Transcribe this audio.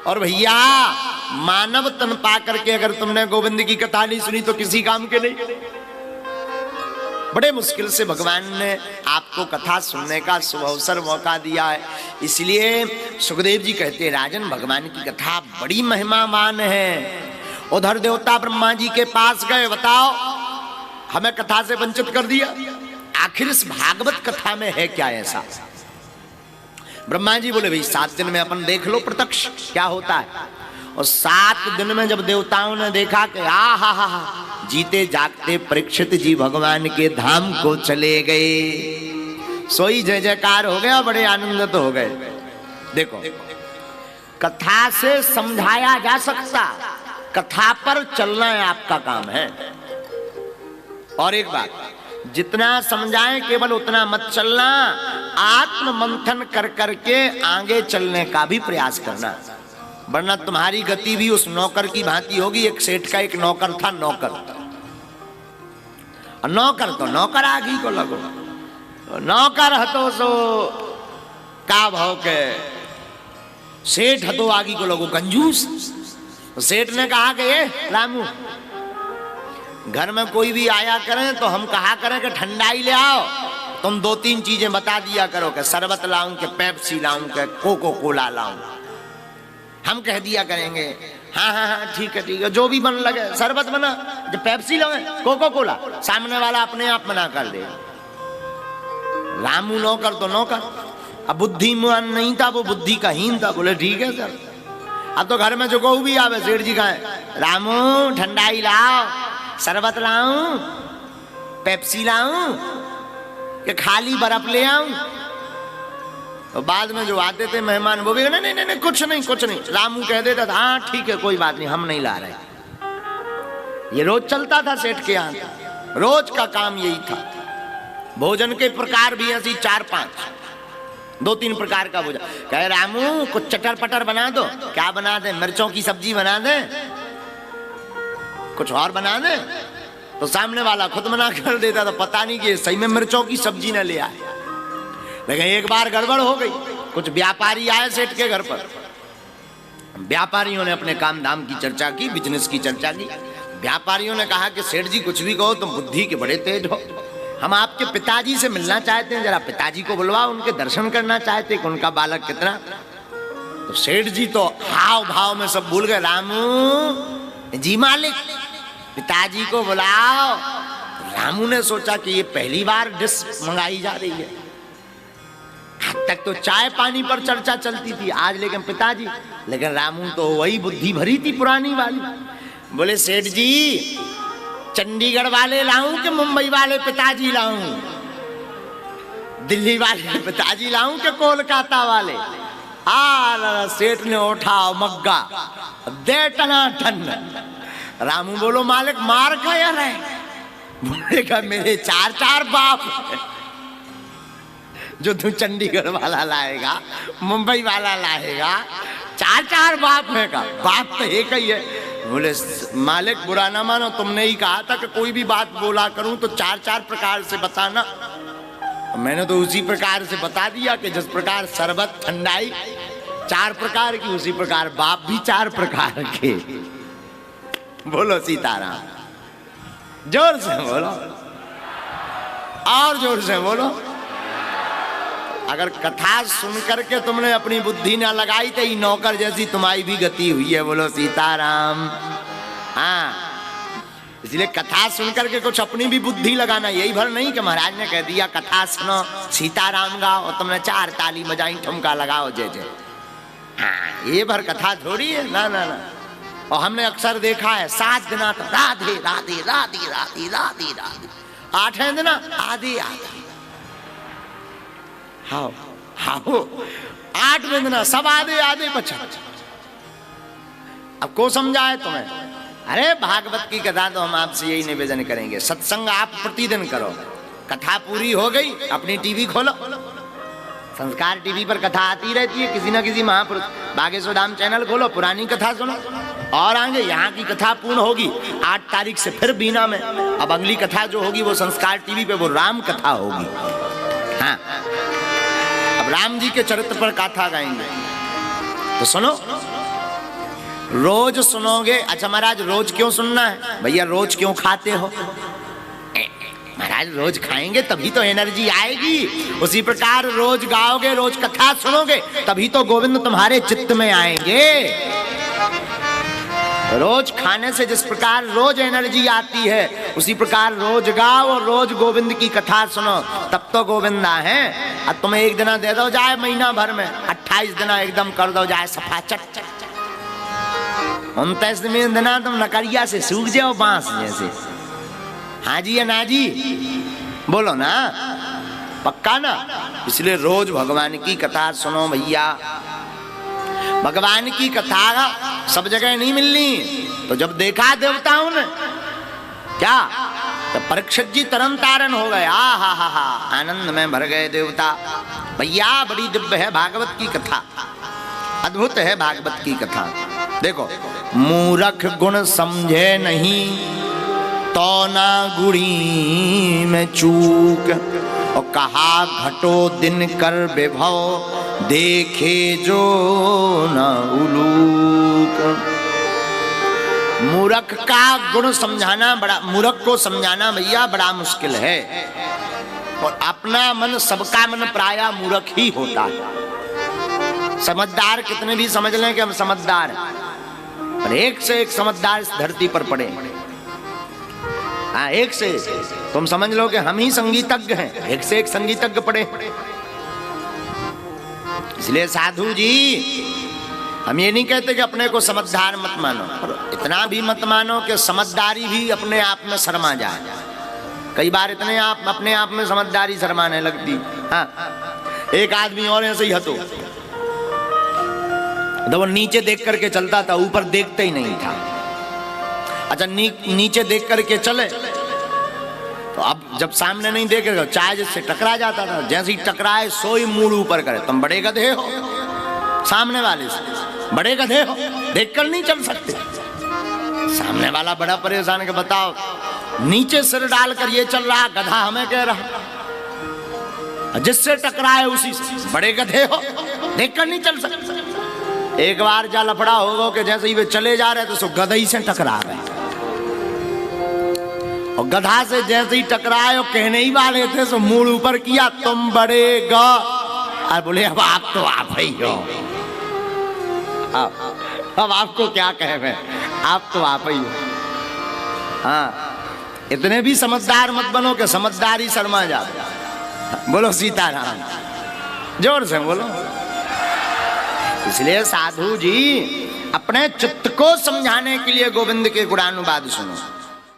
और भैया मानव तन पा करके अगर तुमने गोविंद की कथा नहीं सुनी तो किसी काम के नहीं। बड़े मुश्किल से भगवान ने आपको कथा सुनने का शुभ अवसर मौका दिया है। इसलिए सुखदेव जी कहते हैं राजन भगवान की कथा बड़ी महिमावान है। उधर देवता ब्रह्मा जी के पास गए, बताओ हमें कथा से वंचित कर दिया, आखिर इस भागवत कथा में है क्या ऐसा। ब्रह्मा जी बोले भाई 7 दिन में अपन देख लो प्रत्यक्ष क्या होता है। और 7 दिन में जब देवताओं ने देखा कि हा जीते जागते परीक्षित जी भगवान के धाम को चले गए, सोई जय जयकार हो गया, बड़े आनंदित हो गए। देखो कथा से समझाया जा सकता, कथा पर चलना है आपका काम है। और एक बात, जितना समझाएं केवल उतना मत चलना, आत्म मंथन कर करके आगे चलने का भी प्रयास करना, वरना तुम्हारी गति भी उस नौकर की भांति होगी। एक सेठ का एक नौकर था, नौकर तो नौकर आगी को लगो, नौकर हतो सो का भाव के, सेठ हतो आगी को लगो कंजूस। सेठ ने कहा कि ये रामू घर में कोई भी आया करें तो हम कहा करें कि ठंडाई ले आओ, तुम 2-3 चीजें बता दिया करो कि शरबत लाऊं के पेप्सी लाऊं के कोको कोला लाऊं, हम कह दिया करेंगे हाँ ठीक है जो भी बन लगे, शरबत बना, जब पेप्सी लगे कोको कोला, सामने वाला अपने आप मना कर दे। रामू नौकर तो नौकर, अब बुद्धिमान नहीं था, वो बुद्धि का हीन था। बोले ठीक है सर। अब तो घर में जो को भी आवे, सेठ जी कहे रामू ठंडाई लाओ, शरबत लाऊं, पेप्सी लाऊं कि खाली बर्फ ले आऊं। तो बाद में जो आते थे मेहमान वो भी नहीं कुछ नहीं। रामू कह देता था हाँ ठीक है कोई बात नहीं, हम नहीं ला रहे। ये रोज चलता था सेठ के यहाँ, रोज का काम यही था। भोजन के प्रकार भी ऐसी 4-5, 2-3 प्रकार का भोजन। कहे रामू कुछ चटर पटर बना दो। क्या बना दे? मिर्चों की सब्जी बना दे, कुछ और बना दे। तो सामने वाला खुद मना कर देता, तो पता नहीं कि सही में मिर्चों की सब्जी न ले आए। लेकिन एक बार गड़बड़ हो गई, कुछ व्यापारी आए सेठ के घर पर। व्यापारियों ने अपने काम धाम की चर्चा की, बिजनेस की चर्चा की। व्यापारियों ने कहा कि सेठ जी कुछ भी कहो तुम बुद्धि के बड़े तेज हो, हम आपके पिताजी से मिलना चाहते हैं, जरा पिताजी को बुलवाओ, उनके दर्शन करना चाहते हैं कि उनका बालक कितना। तो सेठ जी तो हाव भाव में सब भूल गए। रामू जी मालिक पिताजी को बुलाओ। रामू ने सोचा कि ये पहली बार डिश मंगाई जा रही है, हद तक तो चाय पानी पर चर्चा चलती थी, आज लेकिन पिताजी। लेकिन रामू तो वही बुद्धि भरी थी पुरानी वाली। बोले सेठ जी चंडीगढ़ वाले लाऊं कि मुंबई वाले पिताजी लाऊं, दिल्ली वाले पिताजी लाऊं कि कोलकाता वाले। सेठ ने उठा मग्गा दे टनाटन। रामू बोलो मालिक मार खाया रहे। बोलेगा मेरे 4-4 बाप, जो तू चंडीगढ़ वाला लाएगा, मुंबई वाला लाएगा, 4-4 बाप है का, बाप तो एक ही है। बोले मालिक बुरा ना मानो, तुमने ही कहा था कि कोई भी बात बोला करूं तो 4-4 प्रकार से बताना। मैंने तो उसी प्रकार से बता दिया कि जिस प्रकार शरबत ठंडाई 4 प्रकार की, उसी प्रकार बाप भी 4 प्रकार के। बोलो सीताराम, जोर से बोलो, और जोर से बोलो। अगर कथा सुन करके तुमने अपनी बुद्धि ना लगाई तो ये नौकर जैसी तुम्हारी भी गति हुई है। बोलो सीताराम। हाँ, इसलिए कथा सुन करके कुछ अपनी भी बुद्धि लगाना, यही भर नहीं कि महाराज ने कह दिया कथा सुनो सीताराम गाओ और तुमने 4 ताली बजाई ठुमका लगाओ जय जय। हाँ, ये भर कथा थोड़ी है, ना ना ना। और हमने अक्सर देखा है 7 दिन तो राधे राधे राधे राधे राधे राधे, 8वें दिन आधे आधे, हाँ हाँ 8वें दिन सब आधे आधे बचा। अब को समझाए तुम्हें? अरे भागवत की कथा तो हम आपसे यही निवेदन करेंगे, सत्संग आप प्रतिदिन करो। कथा पूरी हो गई, अपनी टीवी खोलो, संस्कार टीवी पर कथा आती रहती है, किसी न किसी महापुरुष। बागेश्वर धाम चैनल खोलो, पुरानी कथा सुनो। और आगे यहाँ की कथा पूर्ण होगी 8 तारीख से फिर बीना में। अब अगली कथा जो होगी वो संस्कार टीवी पे वो राम कथा होगी। हाँ, अब राम जी के चरित्र पर कथा गाएंगे, तो सुनो। रोज सुनोगे। अच्छा महाराज रोज क्यों सुनना है? भैया रोज क्यों खाते हो? महाराज रोज खाएंगे तभी तो एनर्जी आएगी। उसी प्रकार रोज गाओगे, रोज कथा सुनोगे, तभी तो गोविंद तुम्हारे चित्त में आएंगे। रोज खाने से जिस प्रकार रोज एनर्जी आती है, उसी प्रकार रोज गाओ और रोज गोविंद की कथा सुनो, तब तो गोविंदा है। अब तुम्हें एक दिन दे दो जाए महीना भर में, 28 दिन एकदम कर दो जाए सफा चट, 29वें दिन तुम नकरिया से सूख जाओ बांस जैसे। हाँ जी या ना जी? बोलो ना, पक्का ना? इसलिए रोज भगवान की कथा सुनो भैया। भगवान की कथा सब जगह नहीं मिलनी। तो जब देखा देवताओं ने क्या, तो परीक्षित जी तरन तारण हो गए। हा आनंद में भर गए देवता। भैया बड़ी दिव्य है भागवत की कथा, अद्भुत है भागवत की कथा। देखो, मूर्ख गुण समझे नहीं तो ना गुणी में चूक, और कहा घटो दिन कर विभव, देखे जो न उलूक। मूर्ख का गुण समझाना बड़ा, मूर्ख को समझाना भैया बड़ा मुश्किल है। और अपना मन, सबका मन प्रायः मूर्ख ही होता है। समझदार कितने भी समझ लें कि हम समझदार हैं, पर एक से एक समझदार इस धरती पर पड़े। हाँ, एक से तुम समझ लो कि हम ही संगीतज्ञ हैं, एक से एक संगीतज्ञ पड़े। इसलिए साधु जी, हम ये नहीं कहते कि अपने को समझदार मत मानो, पर इतना भी मत मानो कि समझदारी भी अपने आप में शर्मा जाए। कई बार इतने आप अपने आप में समझदारी शर्माने लगती। हाँ, एक आदमी और ऐसे ही हतो, तो वो नीचे देख करके चलता था, ऊपर देखते ही नहीं था। अच्छा, नीचे देख करके चले तो अब जब सामने नहीं देखेगा, चाहे जिससे टकरा जाता था, जैसे ही टकराए सोई मूड ऊपर करे। तुम बड़े गधे हो, सामने वाले से बड़े गधे हो, देखकर नहीं चल सकते। सामने वाला बड़ा परेशान के बताओ, नीचे सिर डालकर ये चल रहा, गधा हमें कह रहा, जिससे टकराए उसी से बड़े गधे हो, देखकर नहीं चल सकते। एक बार जा लफड़ा होगा कि जैसे ही वे चले जा रहे तो सो गधई से टकरा गए, और गधा से जैसे ही टकराए और कहने ही वाले थे सो मुंह ऊपर किया, तुम बड़े ग। और बोले अब आप तो आप ही हो, अब आपको क्या कहे मैं, आप तो आप ही हो। हाँ, इतने भी समझदार मत बनो कि समझदारी शर्मा जाए। बोलो सीताराम, जोर से बोलो। इसलिए साधु जी, अपने चित्त को समझाने के लिए गोविंद के गुणानुवाद सुनो।